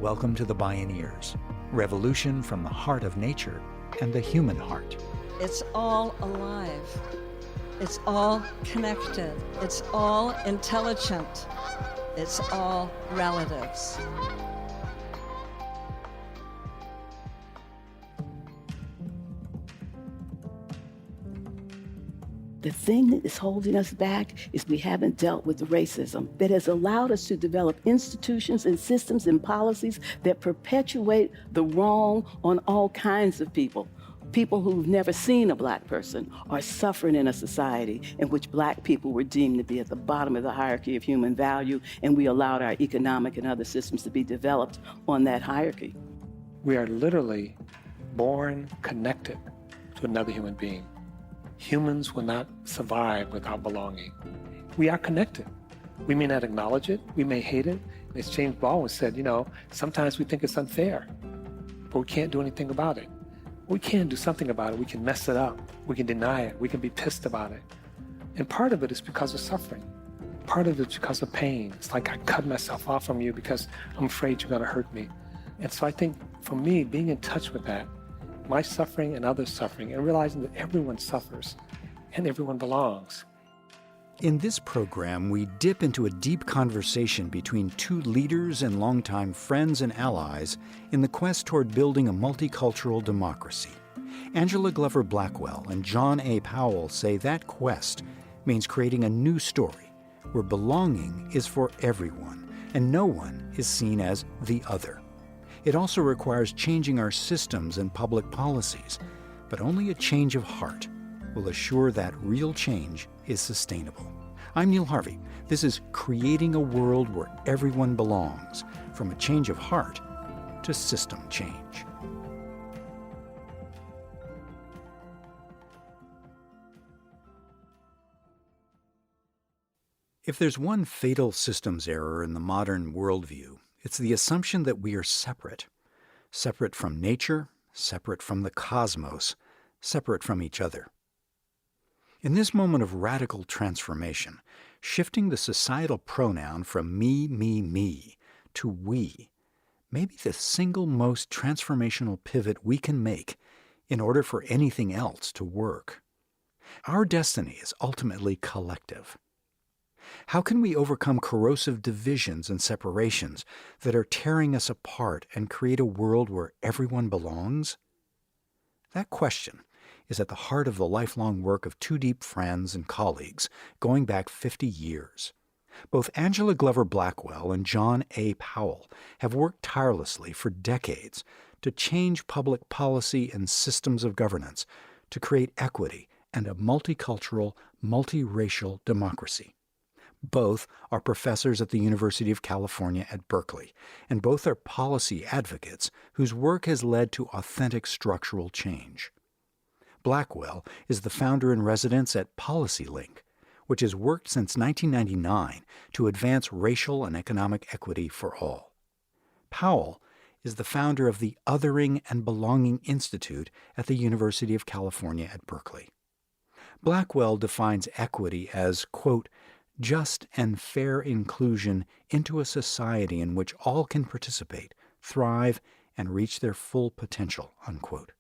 welcome to the Bioneers, revolution from the heart of nature and the human heart. It's all alive. It's all connected. It's all intelligent. It's all relatives. The thing that is holding us back is we haven't dealt with the racism that has allowed us to develop institutions and systems and policies that perpetuate the wrong on all kinds of people. People who've never seen a black person are suffering in a society in which black people were deemed to be at the bottom of the hierarchy of human value, and we allowed our economic and other systems to be developed on that hierarchy. We are literally born connected to another human being. Humans will not survive without belonging. We are connected. We may not acknowledge it, we may hate it. As James Baldwin said, sometimes we think it's unfair, but we can't do anything about it. We can do something about it. We can mess it up. We can deny it. We can be pissed about it. And part of it is because of suffering. Part of it is because of pain. It's like I cut myself off from you because I'm afraid you're going to hurt me. And so I think for me, being in touch with that, my suffering and others' suffering, and realizing that everyone suffers and everyone belongs. In this program, we dip into a deep conversation between two leaders and longtime friends and allies in the quest toward building a multicultural democracy. Angela Glover Blackwell and John A. Powell say that quest means creating a new story where belonging is for everyone and no one is seen as the other. It also requires changing our systems and public policies, but only a change of heart will assure that real change is sustainable. I'm Neil Harvey. This is Creating a World Where Everyone Belongs, from a change of heart to system change. If there's one fatal systems error in the modern worldview, it's the assumption that we are separate. Separate from nature, separate from the cosmos, separate from each other. In this moment of radical transformation, shifting the societal pronoun from me to we may be the single most transformational pivot we can make in order for anything else to work. Our destiny is ultimately collective. How can we overcome corrosive divisions and separations that are tearing us apart and create a world where everyone belongs? That question is at the heart of the lifelong work of two deep friends and colleagues going back 50 years. Both Angela Glover Blackwell and John A. Powell have worked tirelessly for decades to change public policy and systems of governance to create equity and a multicultural, multiracial democracy. Both are professors at the University of California at Berkeley, and both are policy advocates whose work has led to authentic structural change. Blackwell is the founder-in-residence at PolicyLink, which has worked since 1999 to advance racial and economic equity for all. Powell is the founder of the Othering and Belonging Institute at the University of California at Berkeley. Blackwell defines equity as, quote, just and fair inclusion into a society in which all can participate, thrive, and reach their full potential, unquote.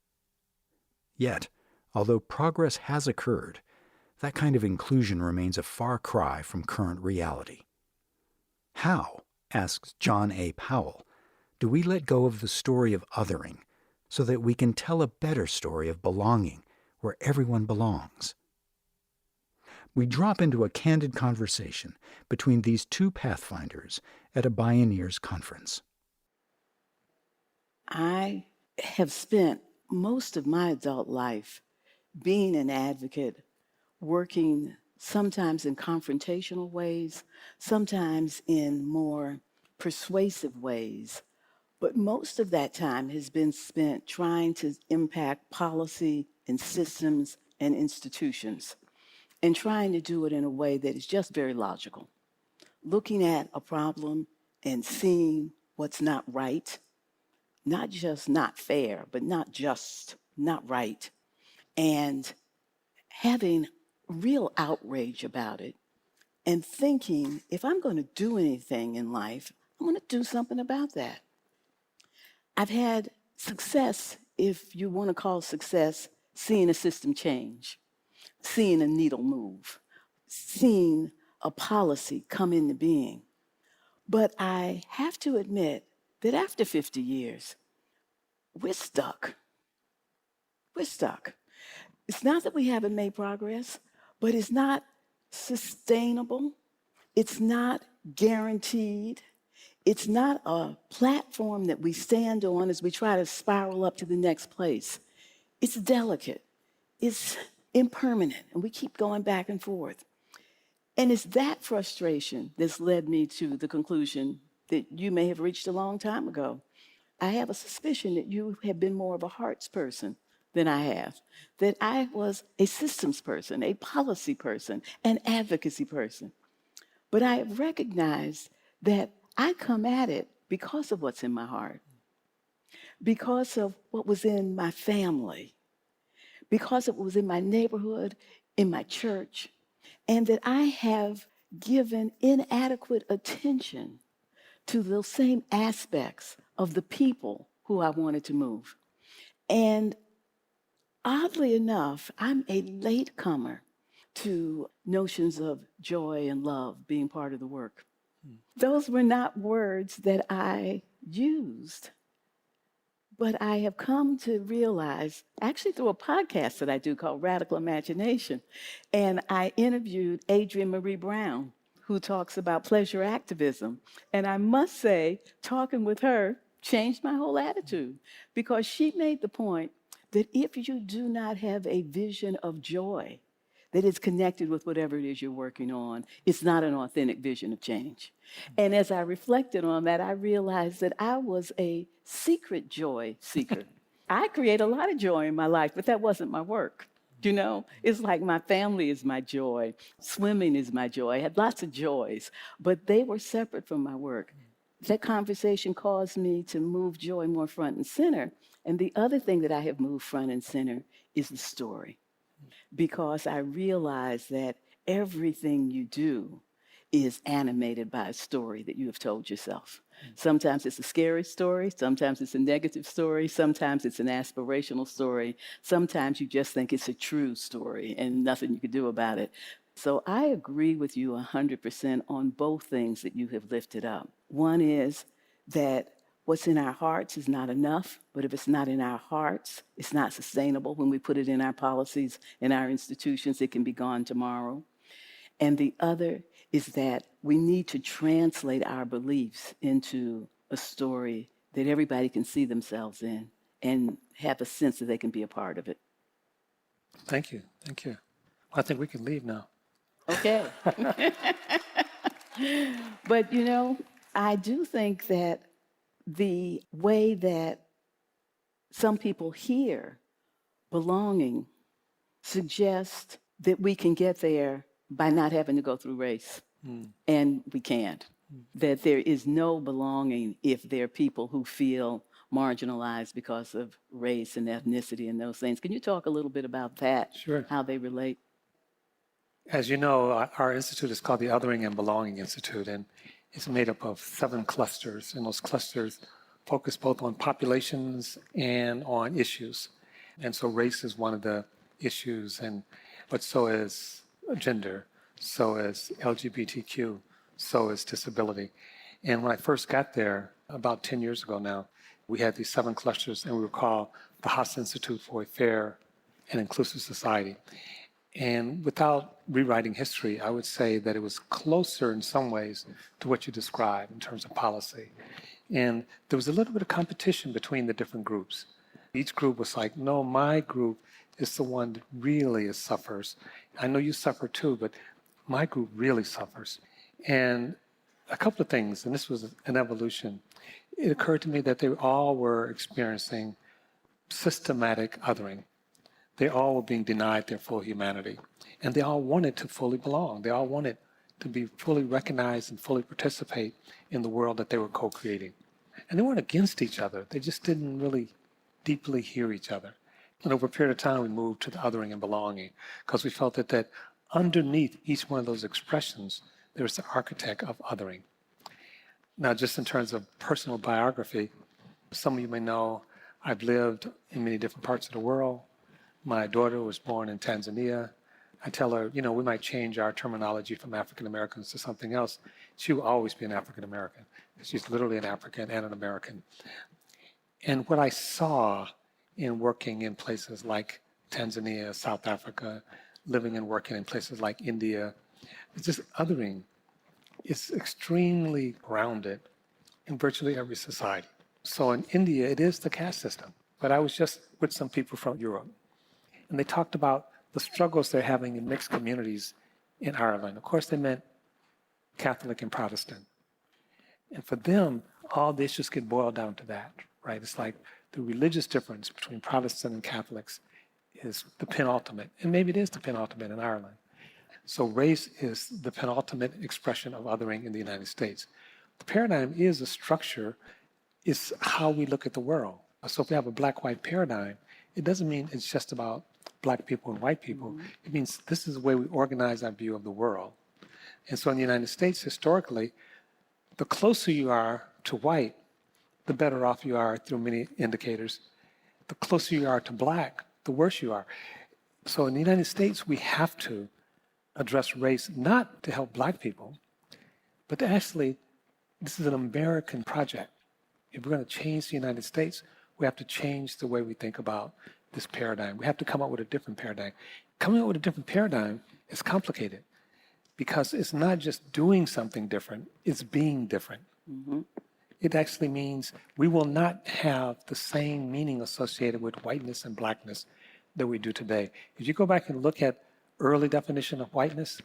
Yet, although progress has occurred, that kind of inclusion remains a far cry from current reality. How, asks John A. Powell, do we let go of the story of othering so that we can tell a better story of belonging where everyone belongs? We drop into a candid conversation between these two pathfinders at a Bioneers conference. I have spent most of my adult life being an advocate, working sometimes in confrontational ways, sometimes in more persuasive ways. But most of that time has been spent trying to impact policy and systems and institutions, and trying to do it in a way that is just very logical. Looking at a problem and seeing what's not right, not just not fair, but not just not right, and having real outrage about it, and thinking, if I'm going to do anything in life, I'm going to do something about that. I've had success, if you want to call success, seeing a system change, seeing a needle move, seeing a policy come into being. But I have to admit that after 50 years, we're stuck. We're stuck. It's not that we haven't made progress, but it's not sustainable. It's not guaranteed. It's not a platform that we stand on as we try to spiral up to the next place. It's delicate. It's impermanent, and we keep going back and forth. And it's that frustration that's led me to the conclusion that you may have reached a long time ago. I have a suspicion that you have been more of a hearts person than I have, that I was a systems person, a policy person, an advocacy person. But I have recognized that I come at it because of what's in my heart, because of what was in my family, because of what was in my neighborhood, in my church, and that I have given inadequate attention to those same aspects of the people who I wanted to move. And oddly enough, I'm a latecomer to notions of joy and love being part of the work. Those were not words that I used, but I have come to realize, actually through a podcast that I do called Radical Imagination, and I interviewed Adrienne Marie Brown, who talks about pleasure activism. And I must say, talking with her changed my whole attitude, because she made the point that if you do not have a vision of joy that is connected with whatever it is you're working on, it's not an authentic vision of change. And as I reflected on that, I realized that I was a secret joy seeker. I create a lot of joy in my life, but that wasn't my work. You know, it's like my family is my joy. Swimming is my joy. I had lots of joys, but they were separate from my work. That conversation caused me to move joy more front and center. And the other thing that I have moved front and center is the story, because I realize that everything you do is animated by a story that you have told yourself. Sometimes it's a scary story, sometimes it's a negative story, sometimes it's an aspirational story, sometimes you just think it's a true story and nothing you can do about it. So I agree with you 100% on both things that you have lifted up. One is that what's in our hearts is not enough, but if it's not in our hearts, it's not sustainable. When we put it in our policies, in our institutions, it can be gone tomorrow. And the other is that we need to translate our beliefs into a story that everybody can see themselves in and have a sense that they can be a part of it. Thank you. Thank you. I think we can leave now. Okay. But, you know, I do think that the way that some people hear belonging suggests that we can get there by not having to go through race. And we can't. That there is no belonging if there are people who feel marginalized because of race and ethnicity and those things. Can you talk a little bit about that? Sure. How they relate? As you know, our institute is called the Othering and Belonging Institute, and it's made up of 7 clusters, and those clusters focus both on populations and on issues. And so race is one of the issues, but so is gender, so is LGBTQ, so is disability. And when I first got there, about 10 years ago now, we had these 7 clusters, and we were called the Haas Institute for a Fair and Inclusive Society. And without rewriting history, I would say that it was closer in some ways to what you described in terms of policy. And there was a little bit of competition between the different groups. Each group was like, no, my group is the one that really suffers. I know you suffer too, but my group really suffers. And a couple of things, and this was an evolution. It occurred to me that they all were experiencing systematic othering. They all were being denied their full humanity. And they all wanted to fully belong. They all wanted to be fully recognized and fully participate in the world that they were co-creating. And they weren't against each other. They just didn't really deeply hear each other. And over a period of time, we moved to the othering and belonging, because we felt that underneath each one of those expressions, there was the architect of othering. Now, just in terms of personal biography, Some of you may know I've lived in many different parts of the world. My daughter was born in Tanzania. I tell her, you know, we might change our terminology from African Americans to something else. She will always be an African American. She's literally an African and an American. And what I saw in working in places like Tanzania, South Africa, living and working in places like India, is this othering is extremely grounded in virtually every society. So in India, it is the caste system. But I was just with some people from Europe, and they talked about the struggles they're having in mixed communities in Ireland. Of course, they meant Catholic and Protestant. And for them, all the issues get boiled down to that, right? It's like the religious difference between Protestant and Catholics is the penultimate, and maybe it is the penultimate in Ireland. So race is the penultimate expression of othering in the United States. The paradigm is a structure, it's how we look at the world. So if we have a black-white paradigm, it doesn't mean it's just about black people and white people. Mm-hmm. It means this is the way we organize our view of the world. And so in the United States, historically, the closer you are to white, the better off you are through many indicators. The closer you are to black, the worse you are. So in the United States, we have to address race not to help black people, but to actually, this is an American project. If we're going to change the United States, we have to change the way we think about this paradigm. We have to come up with a different paradigm. Coming up with a different paradigm is complicated because it's not just doing something different, it's being different. Mm-hmm. It actually means we will not have the same meaning associated with whiteness and blackness that we do today. If you go back and look at early definition of whiteness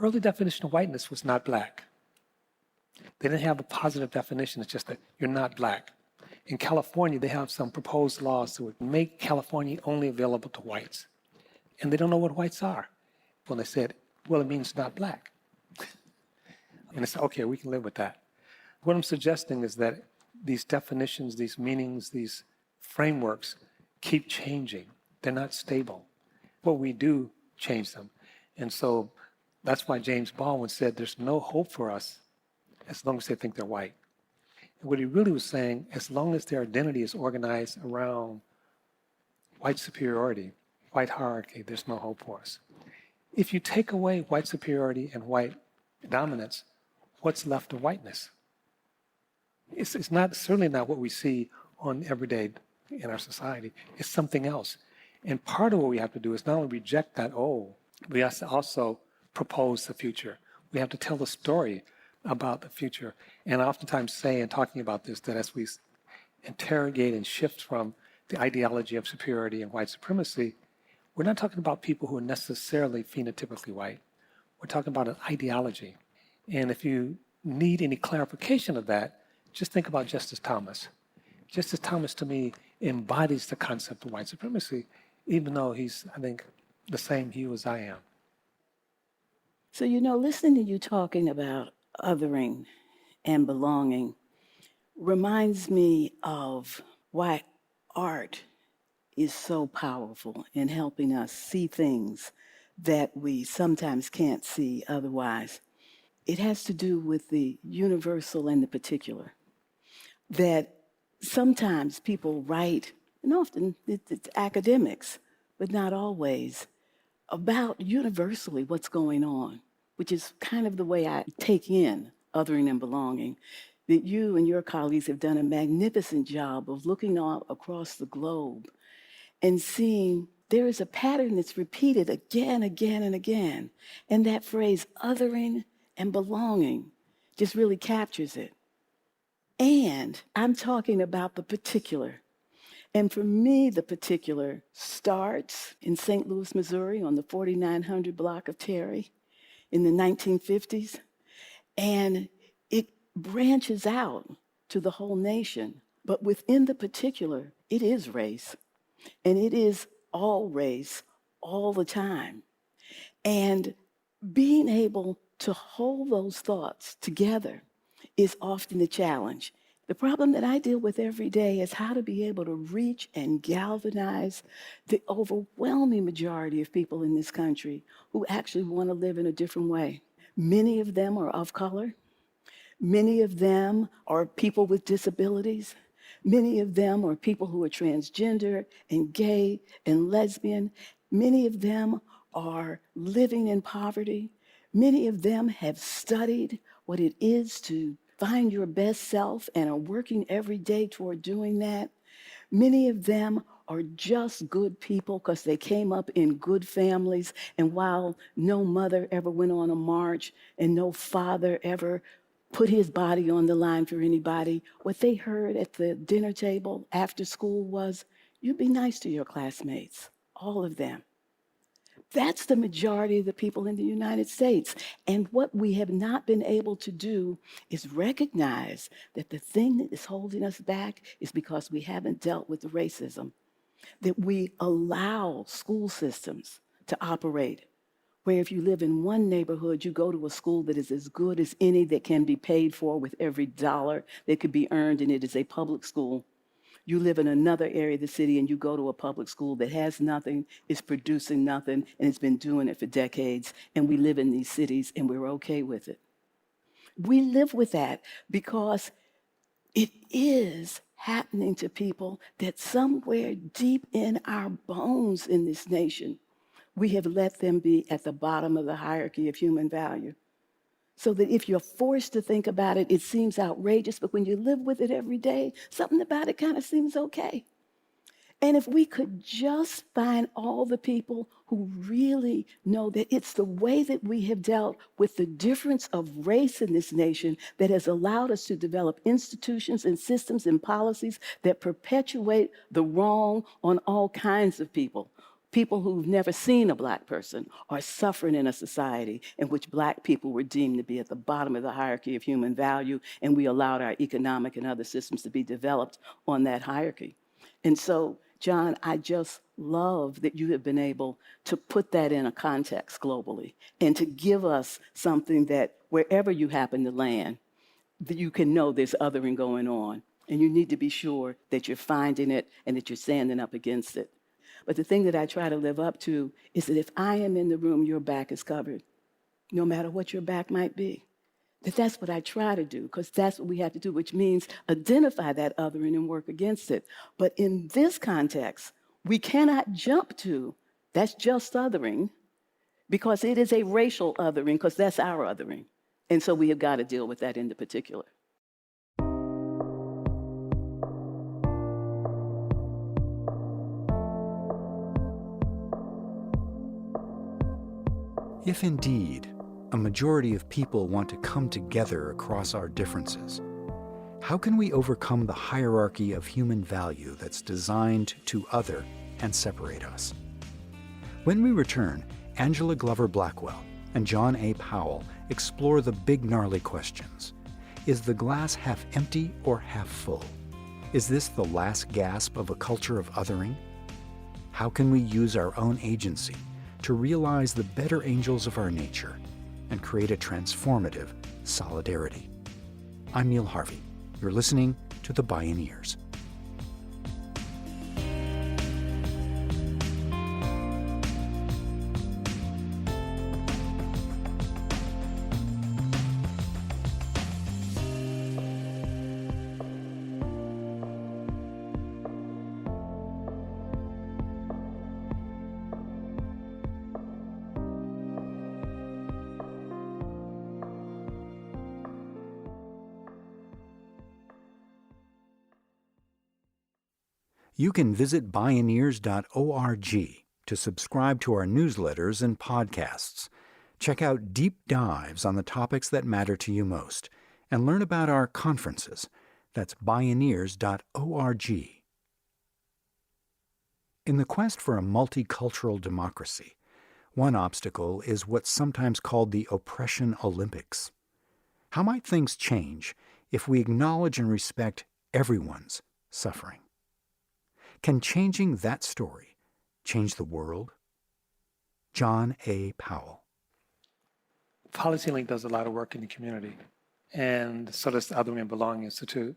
was not black. They didn't have a positive definition, it's just that you're not black. In California, they have some proposed laws that would make California only available to whites. And they don't know what whites are. When they said, well, it means not black. And they said, okay, we can live with that. What I'm suggesting is that these definitions, these meanings, these frameworks keep changing. They're not stable. What we do change them. And so that's why James Baldwin said there's no hope for us as long as they think they're white. And what he really was saying, as long as their identity is organized around white superiority, white hierarchy, there's no hope for us. If you take away white superiority and white dominance, what's left of whiteness? It's not certainly not what we see on everyday in our society. It's something else. And part of what we have to do is not only reject that old, we have to also propose the future. We have to tell the story about the future. And I oftentimes say in talking about this that as we interrogate and shift from the ideology of superiority and white supremacy, we're not talking about people who are necessarily phenotypically white. We're talking about an ideology. And if you need any clarification of that, just think about Justice Thomas. Justice Thomas, to me, embodies the concept of white supremacy, even though he's, I think, the same hue as I am. So, you know, listening to you talking about othering and belonging reminds me of why art is so powerful in helping us see things that we sometimes can't see otherwise. It has to do with the universal and the particular. That sometimes people write, and often it's academics, but not always, about universally what's going on, which is kind of the way I take in othering and belonging. That you and your colleagues have done a magnificent job of looking all across the globe and seeing there is a pattern that's repeated again, and again. And that phrase, othering and belonging, just really captures it. And I'm talking about the particular. And for me, the particular starts in St. Louis, Missouri, on the 4900 block of Terry in the 1950s. And it branches out to the whole nation. But within the particular, it is race. And it is all race all the time. And being able to hold those thoughts together is often the challenge. The problem that I deal with every day is how to be able to reach and galvanize the overwhelming majority of people in this country who actually want to live in a different way. Many of them are of color. Many of them are people with disabilities. Many of them are people who are transgender and gay and lesbian. Many of them are living in poverty. Many of them have studied what it is to find your best self and are working every day toward doing that. Many of them are just good people because they came up in good families. And while no mother ever went on a march and no father ever put his body on the line for anybody, what they heard at the dinner table after school was, you be nice to your classmates, all of them. That's the majority of the people in the United States. And what we have not been able to do is recognize that the thing that is holding us back is because we haven't dealt with the racism, that we allow school systems to operate where if you live in one neighborhood, you go to a school that is as good as any that can be paid for with every dollar that could be earned, and it is a public school. You live in another area of the city and you go to a public school that has nothing, is producing nothing, and it's been doing it for decades. And we live in these cities and we're okay with it. We live with that because it is happening to people that somewhere deep in our bones in this nation, we have let them be at the bottom of the hierarchy of human value. So that if you're forced to think about it, it seems outrageous, but when you live with it every day, something about it kind of seems okay. And if we could just find all the people who really know that it's the way that we have dealt with the difference of race in this nation that has allowed us to develop institutions and systems and policies that perpetuate the wrong on all kinds of people. People who've never seen a Black person are suffering in a society in which Black people were deemed to be at the bottom of the hierarchy of human value, and we allowed our economic and other systems to be developed on that hierarchy. And so, John, I just love that you have been able to put that in a context globally and to give us something that wherever you happen to land, that you can know there's othering going on. And you need to be sure that you're finding it and that you're standing up against it. But the thing that I try to live up to is that if I am in the room, your back is covered, no matter what your back might be. That's what I try to do, because that's what we have to do, which means identify that othering and work against it. But in this context, we cannot jump to, that's just othering, because it is a racial othering, because that's our othering. And so we have got to deal with that in the particular. If indeed a majority of people want to come together across our differences, how can we overcome the hierarchy of human value that's designed to other and separate us? When we return, Angela Glover Blackwell and John A. Powell explore the big gnarly questions. Is the glass half empty or half full? Is this the last gasp of a culture of othering? How can we use our own agency to realize the better angels of our nature and create a transformative solidarity? I'm Neil Harvey. You're listening to the Bioneers. You can visit Bioneers.org to subscribe to our newsletters and podcasts. Check out deep dives on the topics that matter to you most, and learn about our conferences. That's Bioneers.org. In the quest for a multicultural democracy, one obstacle is what's sometimes called the oppression Olympics. How might things change if we acknowledge and respect everyone's suffering? Can changing that story change the world? John A. Powell. PolicyLink does a lot of work in the community, and so does the Othering and Belonging Institute.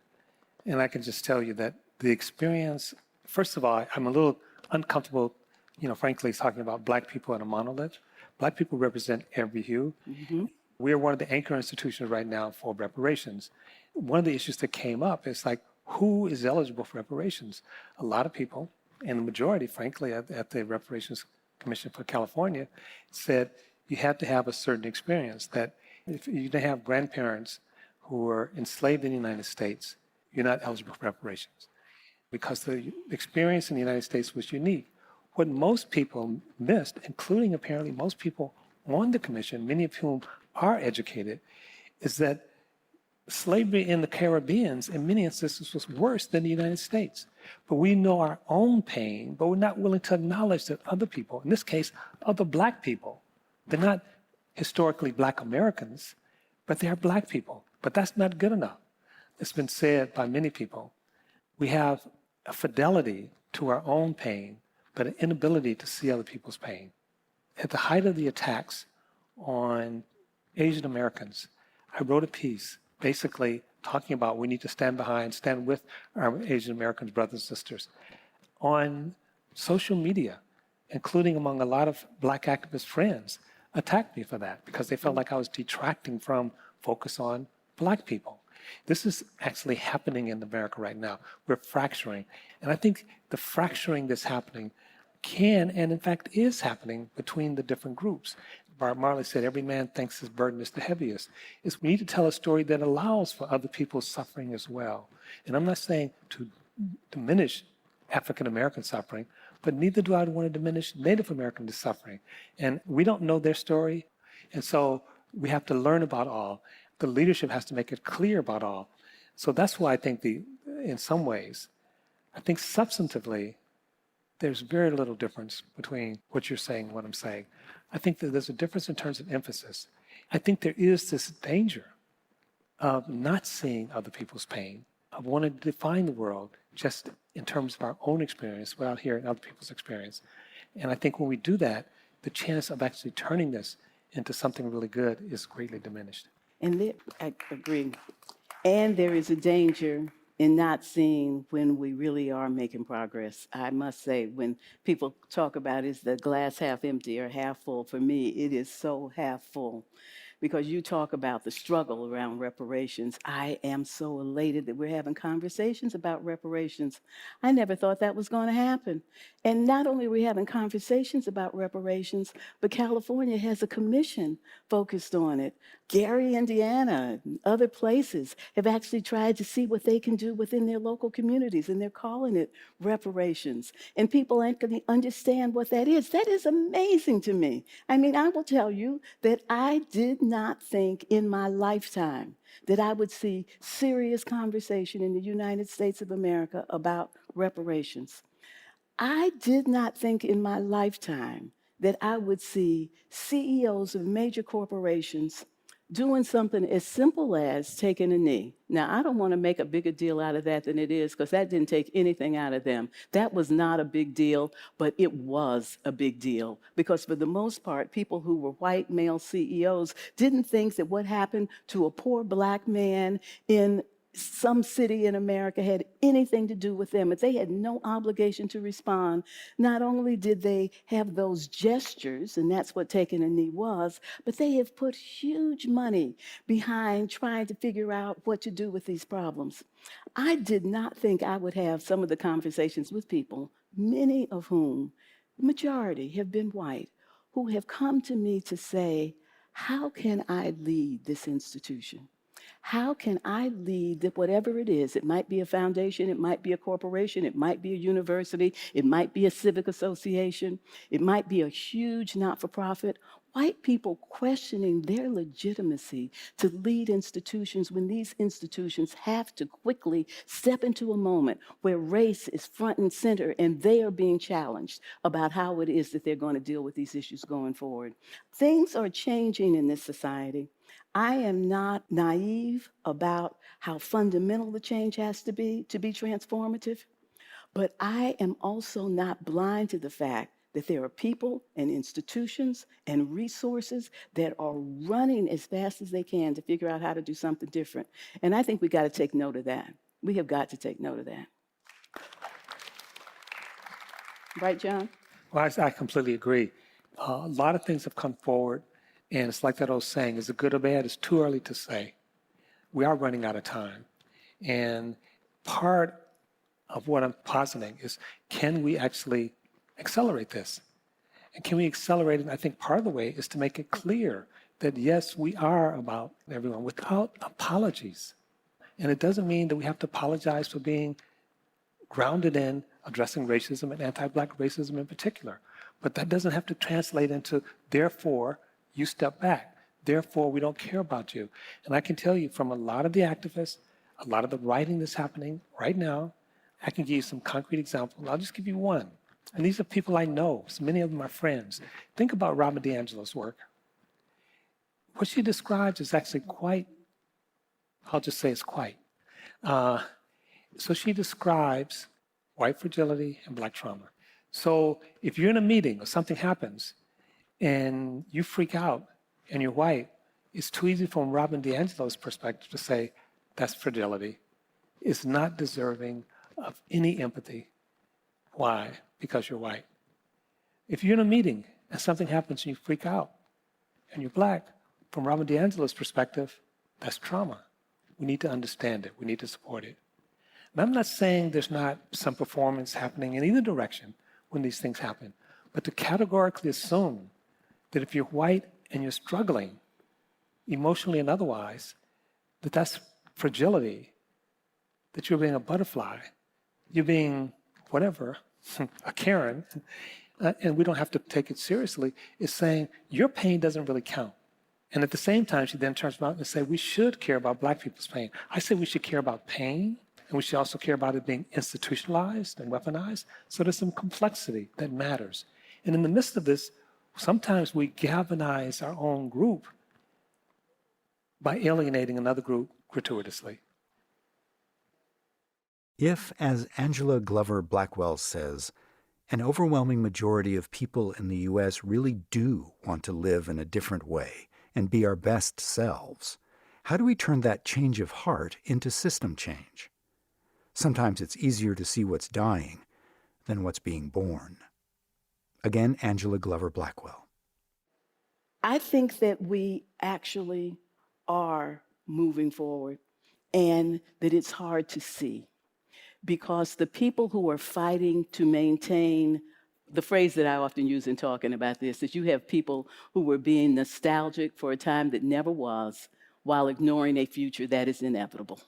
And I can just tell you that the experience, first of all, I'm a little uncomfortable, frankly, talking about Black people in a monolith. Black people represent every hue. Mm-hmm. We're one of the anchor institutions right now for reparations. One of the issues that came up is like, who is eligible for reparations. A lot of people, and the majority, frankly, at the Reparations Commission for California, said you had to have a certain experience, that if you didn't have grandparents who were enslaved in the United States, you're not eligible for reparations because the experience in the United States was unique. What most people missed, including apparently most people on the commission, many of whom are educated, is that slavery in the Caribbean, in many instances, was worse than the United States. But we know our own pain, but we're not willing to acknowledge that other people, in this case, other black people, they're not historically black Americans, but they are black people. But that's not good enough. It's been said by many people. We have a fidelity to our own pain, but an inability to see other people's pain. At the height of the attacks on Asian Americans, I wrote a piece basically talking about we need to stand with our Asian American brothers and sisters. On social media, including among a lot of black activist friends, attacked me for that because they felt like I was detracting from focus on black people. This is actually happening in America right now. We're fracturing. And I think the fracturing that's happening can, and in fact is happening between the different groups. Bob Marley said, every man thinks his burden is the heaviest. Is we need to tell a story that allows for other people's suffering as well. And I'm not saying to diminish African American suffering, but neither do I want to diminish Native American suffering. And we don't know their story. And so we have to learn about all. The leadership has to make it clear about all. So that's why I think in some ways, I think substantively, there's very little difference between what you're saying and what I'm saying. I think that there's a difference in terms of emphasis. I think there is this danger of not seeing other people's pain, of wanting to define the world just in terms of our own experience without hearing other people's experience. And I think when we do that, the chance of actually turning this into something really good is greatly diminished. And I agree. And there is a danger in not seeing when we really are making progress. I must say, when people talk about is the glass half empty or half full, for me, it is so half full. Because you talk about the struggle around reparations. I am so elated that we're having conversations about reparations. I never thought that was going to happen. And not only are we having conversations about reparations, but California has a commission focused on it. Gary, Indiana, and other places have actually tried to see what they can do within their local communities, and they're calling it reparations. And people aren't going to understand what that is. That is amazing to me. I mean, I will tell you that I did not think in my lifetime that I would see serious conversation in the United States of America about reparations. I did not think in my lifetime that I would see CEOs of major corporations doing something as simple as taking a knee. Now, I don't want to make a bigger deal out of that than it is, because that didn't take anything out of them. That was not a big deal, but it was a big deal, because for the most part, people who were white male CEOs didn't think that what happened to a poor black man in some city in America had anything to do with them, but they had no obligation to respond. Not only did they have those gestures, and that's what taking a knee was, but they have put huge money behind trying to figure out what to do with these problems. I did not think I would have some of the conversations with people, many of whom, the majority, have been white, who have come to me to say, how can I lead this institution? How can I lead whatever it is? It might be a foundation, it might be a corporation, it might be a university, it might be a civic association, it might be a huge not-for-profit. White people questioning their legitimacy to lead institutions when these institutions have to quickly step into a moment where race is front and center and they are being challenged about how it is that they're going to deal with these issues going forward. Things are changing in this society. I am not naive about how fundamental the change has to be transformative, but I am also not blind to the fact that there are people and institutions and resources that are running as fast as they can to figure out how to do something different. And I think we got to take note of that. We have got to take note of that. Right, John? Well, I completely agree. A lot of things have come forward, and it's like that old saying, is it good or bad? It's too early to say. We are running out of time. And part of what I'm positing is, can we actually accelerate this? And can we accelerate it? I think part of the way is to make it clear that, yes, we are about everyone without apologies. And it doesn't mean that we have to apologize for being grounded in addressing racism and anti-Black racism in particular. But that doesn't have to translate into, therefore, you step back. Therefore, we don't care about you. And I can tell you from a lot of the activists, a lot of the writing that's happening right now, I can give you some concrete examples. I'll just give you one. And these are people I know. So many of them are friends. Think about Robin DiAngelo's work. What she describes is actually quite, I'll just say it's quite. So she describes white fragility and Black trauma. So if you're in a meeting or something happens and you freak out and you're white, it's too easy from Robin DiAngelo's perspective to say, that's fragility. It's not deserving of any empathy. Why? Because you're white. If you're in a meeting and something happens and you freak out and you're Black, from Robin DiAngelo's perspective, that's trauma. We need to understand it. We need to support it. And I'm not saying there's not some performance happening in either direction when these things happen, but to categorically assume that if you're white and you're struggling, emotionally and otherwise, that that's fragility, that you're being a butterfly, you're being whatever, a Karen, and we don't have to take it seriously, is saying your pain doesn't really count. And at the same time, she then turns around and says, we should care about Black people's pain. I say we should care about pain, and we should also care about it being institutionalized and weaponized. So there's some complexity that matters. And in the midst of this, sometimes we galvanize our own group by alienating another group gratuitously. If, as Angela Glover Blackwell says, an overwhelming majority of people in the U.S. really do want to live in a different way and be our best selves, how do we turn that change of heart into system change? Sometimes it's easier to see what's dying than what's being born. Again, Angela Glover Blackwell. I think that we actually are moving forward and that it's hard to see because the people who are fighting to maintain the phrase that I often use in talking about this is you have people who were being nostalgic for a time that never was while ignoring a future that is inevitable.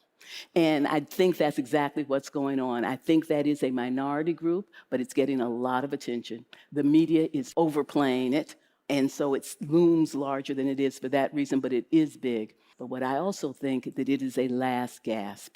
And I think that's exactly what's going on. I think that is a minority group, but it's getting a lot of attention. The media is overplaying it, and so it looms larger than it is for that reason, but it is big. But what I also think that it is a last gasp.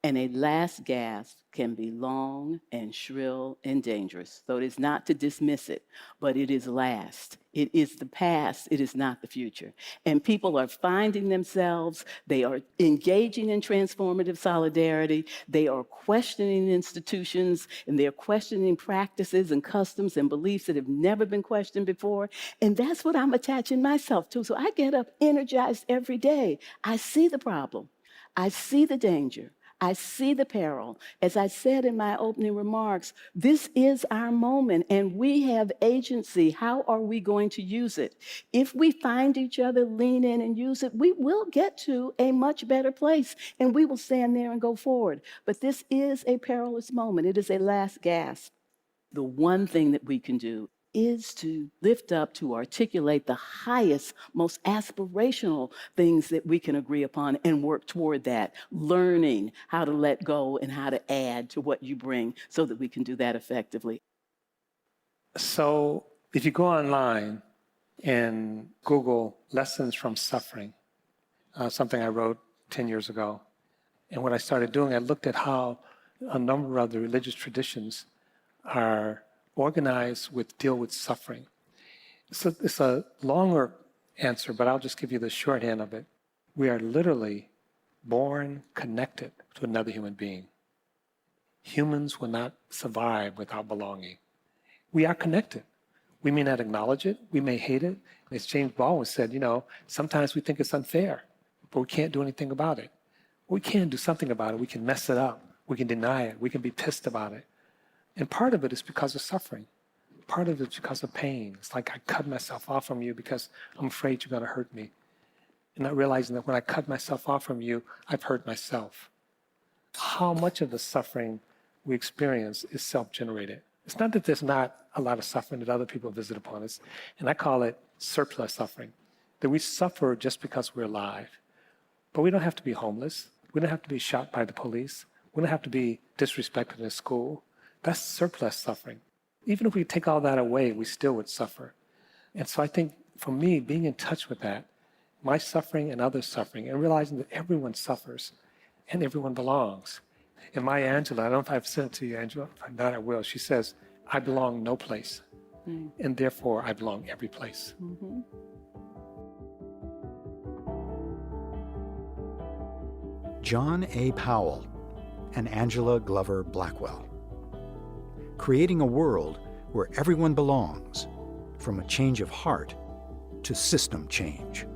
And a last gasp can be long and shrill and dangerous. So it is not to dismiss it, but it is last. It is the past. It is not the future. And people are finding themselves. They are engaging in transformative solidarity. They are questioning institutions, and they're questioning practices and customs and beliefs that have never been questioned before. And that's what I'm attaching myself to. So I get up energized every day. I see the problem. I see the danger. I see the peril. As I said in my opening remarks, this is our moment and we have agency. How are we going to use it? If we find each other, lean in and use it, we will get to a much better place and we will stand there and go forward. But this is a perilous moment. It is a last gasp. The one thing that we can do is to lift up, to articulate the highest, most aspirational things that we can agree upon and work toward that, learning how to let go and how to add to what you bring so that we can do that effectively. So if you go online and Google lessons from suffering, something I wrote 10 years ago, and what I started doing, I looked at how a number of the religious traditions are organized with deal with suffering. So it's a longer answer, but I'll just give you the shorthand of it. We are literally born connected to another human being. Humans will not survive without belonging. We are connected. We may not acknowledge it. We may hate it. As James Baldwin said, sometimes we think it's unfair, but we can't do anything about it. We can do something about it. We can mess it up. We can deny it. We can be pissed about it. And part of it is because of suffering. Part of it is because of pain. It's like I cut myself off from you because I'm afraid you're going to hurt me. And not realizing that when I cut myself off from you, I've hurt myself. how much of the suffering we experience is self-generated. It's not that there's not a lot of suffering that other people visit upon us, and I call it surplus suffering, that we suffer just because we're alive. But we don't have to be homeless. We don't have to be shot by the police. We don't have to be disrespected in school. That's surplus suffering. Even if we take all that away, we still would suffer. And so I think for me, being in touch with that, my suffering and others' suffering, and realizing that everyone suffers and everyone belongs. And my Angela, I don't know if I've sent it to you, Angela, if not, I will. She says, I belong no place, and therefore I belong every place. Mm-hmm. John A. Powell and Angela Glover Blackwell. Creating a world where everyone belongs, from a change of heart to system change.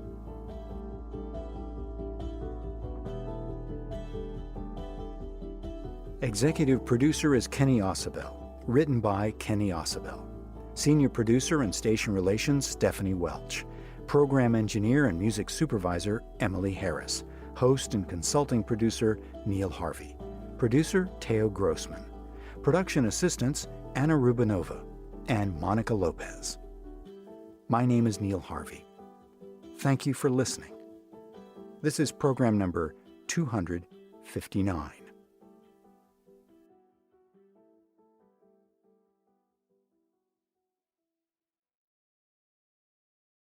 Executive producer is Kenny Ausubel, written by Kenny Ausubel. Senior producer and station relations, Stephanie Welch. Program engineer and music supervisor, Emily Harris. Host and consulting producer, Neil Harvey. Producer, Teo Grossman. Production assistants, Anna Rubinova and Monica Lopez. My name is Neil Harvey. Thank you for listening. This is program number 259.